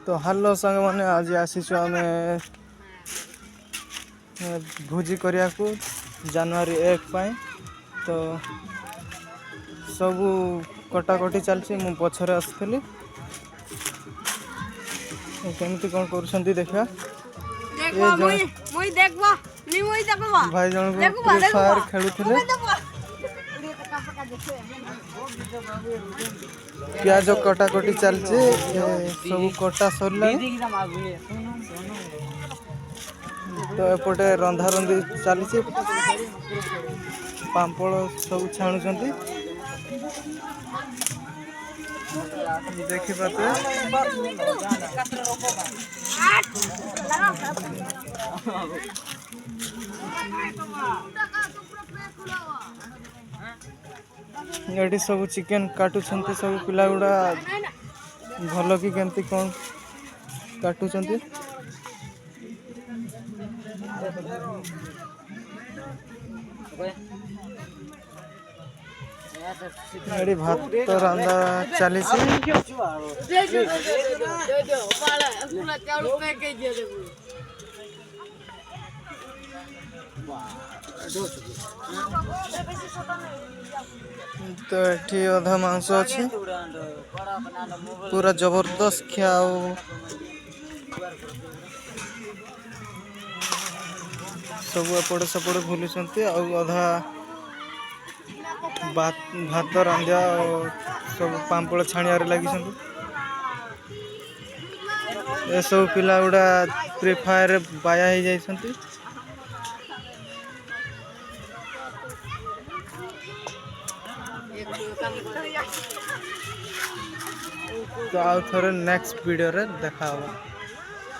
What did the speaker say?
तो हेलो सांग मैंने आज आसीचु आम भोजी करने को जनवरी 1 पाई तो सबू कटाकटी चलती मु पछरे आसली केमती कौन कर देखा भाई जन को फ्री फायर खेलुले प्याज कटाकटी चलती सब कटा सरला तो एपटे रंधा रंधी चली पापड़ सब छाणुंट देखी पाते ये सब चिकेन काटुंट सब पिला गुड़ा भल कि केमती कौन काटुंट भात रंधा चली तो ये अधा मांस अच्छे पूरा जबरदस्त खिया सब एपटे सेपटे भूलुंट अधा भात रांधा सब पापड़ छाणियार लगी ये सब पिला गुड़ा फ्री फायर बाया हो जाती तो आउ थे नेक्स्ट वीडियो रे देखा होगा।